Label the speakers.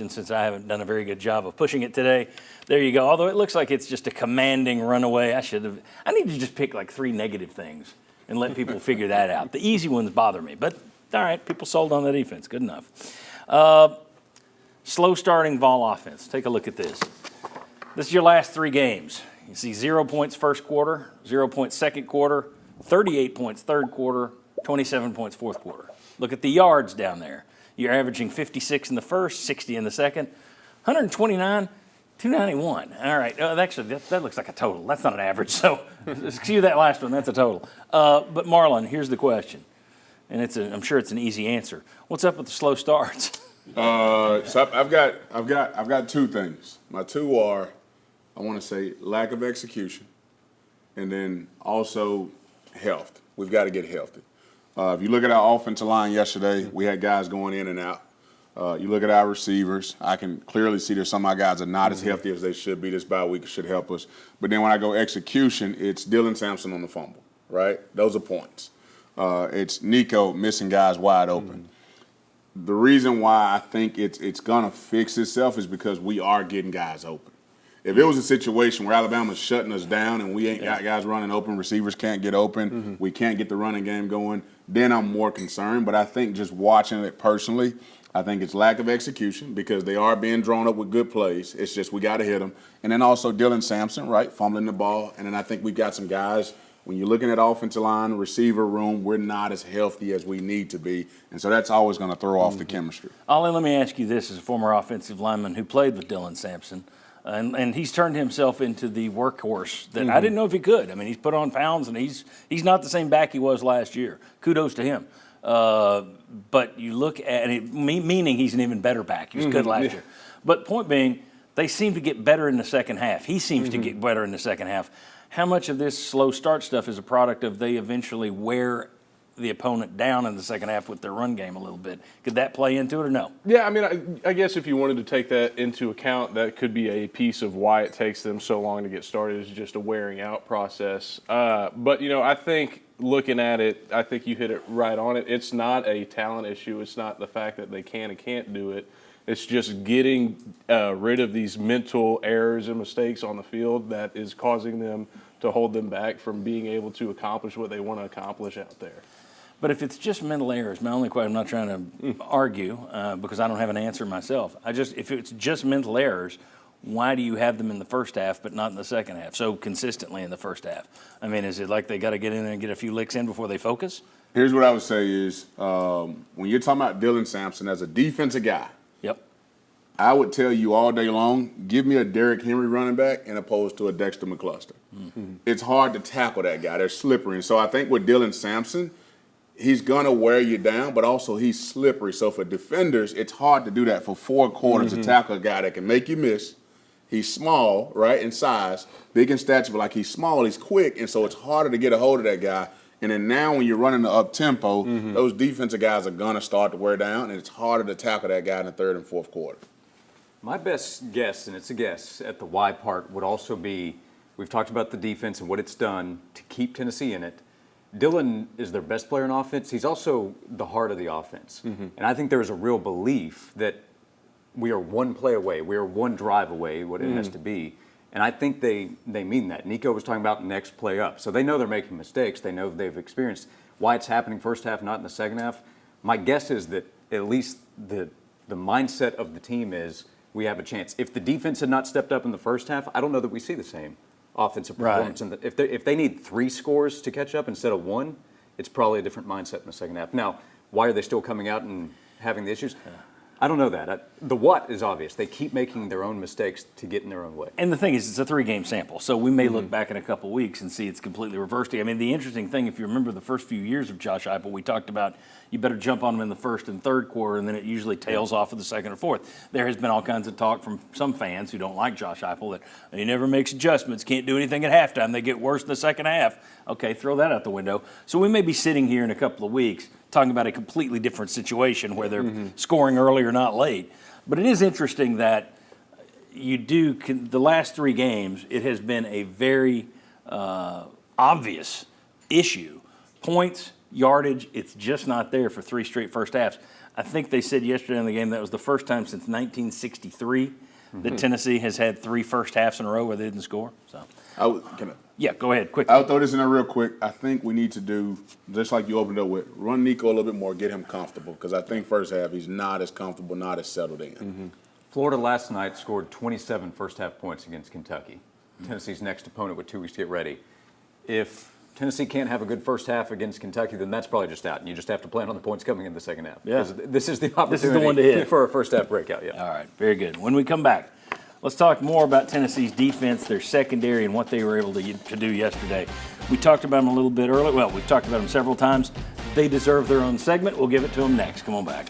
Speaker 1: question since I haven't done a very good job of pushing it today. There you go. Although it looks like it's just a commanding runaway. I need to just pick like 3 negative things and let people figure that out. The easy ones bother me, but all right, people sold on the defense. Good enough. Slow starting Vol offense. Take a look at this. This is your last 3 games. You see 0 points first quarter, 0 points second quarter, 38 points third quarter, 27 points fourth quarter. Look at the yards down there. You're averaging 56 in the first, 60 in the second, 129, 291. All right, actually, that looks like a total. That's not an average, so excuse that last one. That's a total. But Marlon, here's the question, and I'm sure it's an easy answer. What's up with the slow starts?
Speaker 2: So I've got 2 things. My 2 are, I want to say, lack of execution, and then also health. We've got to get healthy. If you look at our offensive line yesterday, we had guys going in and out. You look at our receivers, I can clearly see there's some of our guys are not as healthy as they should be. This bye week should help us. But then when I go execution, it's Dylan Sampson on the fumble, right? Those are points. It's Nico missing guys wide open. The reason why I think it's going to fix itself is because we are getting guys open. If it was a situation where Alabama's shutting us down and we ain't got guys running open, receivers can't get open, we can't get the running game going, then I'm more concerned. But I think just watching it personally, I think it's lack of execution because they are being drawn up with good plays. It's just we got to hit them. And then also Dylan Sampson, right, fumbling the ball. And then I think we've got some guys, when you're looking at offensive line, receiver room, we're not as healthy as we need to be. And so that's always going to throw off the chemistry.
Speaker 1: Ollie, let me ask you this as a former offensive lineman who played with Dylan Sampson. And he's turned himself into the workhorse that I didn't know if he could. I mean, he's put on pounds, and he's not the same back he was last year. Kudos to him. But you look at it, meaning he's an even better back. He was good last year. But point being, they seem to get better in the second half. He seems to get better in the second half. How much of this slow start stuff is a product of they eventually wear the opponent down in the second half with their run game a little bit? Could that play into it or no?
Speaker 3: Yeah, I mean, I guess if you wanted to take that into account, that could be a piece of why it takes them so long to get started is just a wearing out process. But, I think looking at it, I think you hit it right on it. It's not a talent issue. It's not the fact that they can and can't do it. It's just getting rid of these mental errors and mistakes on the field that is causing them to hold them back from being able to accomplish what they want to accomplish out there.
Speaker 1: But if it's just mental errors, my only question, I'm not trying to argue because I don't have an answer myself. If it's just mental errors, why do you have them in the first half but not in the second half, so consistently in the first half? I mean, is it like they got to get in there and get a few licks in before they focus?
Speaker 2: Here's what I would say is when you're talking about Dylan Sampson as a defensive guy, I would tell you all day long, give me a Derrick Henry running back and opposed to a Dexter McCluster. It's hard to tackle that guy. They're slippery. And so I think with Dylan Sampson, he's going to wear you down, but also he's slippery. So for defenders, it's hard to do that for 4 quarters to tackle a guy that can make you miss. He's small, right, in size, big in stature, but like he's small, he's quick, and so it's harder to get a hold of that guy. And then now when you're running the up-tempo, those defensive guys are going to start to wear down, and it's harder to tackle that guy in the third and fourth quarter.
Speaker 4: My best guess, and it's a guess, at the why part would also be, we've talked about the defense and what it's done to keep Tennessee in it. Dylan is their best player in offense. He's also the heart of the offense. And I think there is a real belief that we are one play away, we are one drive away, what it has to be. And I think they mean that. Nico was talking about next play up. So they know they're making mistakes. They know they've experienced why it's happening first half, not in the second half. My guess is that at least the mindset of the team is we have a chance. If the defense had not stepped up in the first half, I don't know that we see the same offensive performance.
Speaker 1: Right.
Speaker 4: And if they need 3 scores to catch up instead of 1, it's probably a different mindset in the second half. Now, why are they still coming out and having the issues? I don't know that. The what is obvious. They keep making their own mistakes to get in their own way.
Speaker 1: And the thing is, it's a 3-game sample, so we may look back in a couple of weeks and see it's completely reversed. I mean, the interesting thing, if you remember the first few years of Josh Heupel, we talked about you better jump on him in the first and third quarter, and then it usually tails off in the second or fourth. There has been all kinds of talk from some fans who don't like Josh Heupel that he never makes adjustments, can't do anything at halftime. They get worse in the second half. Okay, throw that out the window. So we may be sitting here in a couple of weeks talking about a completely different situation where they're scoring early or not late. But it is interesting that the last 3 games, it has been a very obvious issue. Points, yardage, it's just not there for 3 straight first halves. I think they said yesterday in the game that was the first time since 1963 that Tennessee has had 3 first halves in a row where they didn't score. So, yeah, go ahead, quickly.
Speaker 2: I'll throw this in there real quick. I think we need to do, just like you opened up with, run Nico a little bit more, get him comfortable, because I think first half he's not as comfortable, not as settled in.
Speaker 4: Florida last night scored 27 first half points against Kentucky. Tennessee's next opponent with 2 weeks to get ready. If Tennessee can't have a good first half against Kentucky, then that's probably just out, and you just have to plan on the points coming in the second half.
Speaker 1: Yeah.
Speaker 4: Because this is the opportunity
Speaker 1: This is the one to hit.
Speaker 4: for a first half breakout. Yeah.
Speaker 1: All right, very good. When we come back, let's talk more about Tennessee's defense, their secondary, and what they were able to do yesterday. We talked about them a little bit earlier. Well, we've talked about them several times. They deserve their own segment. We'll give it to them next. Come on back.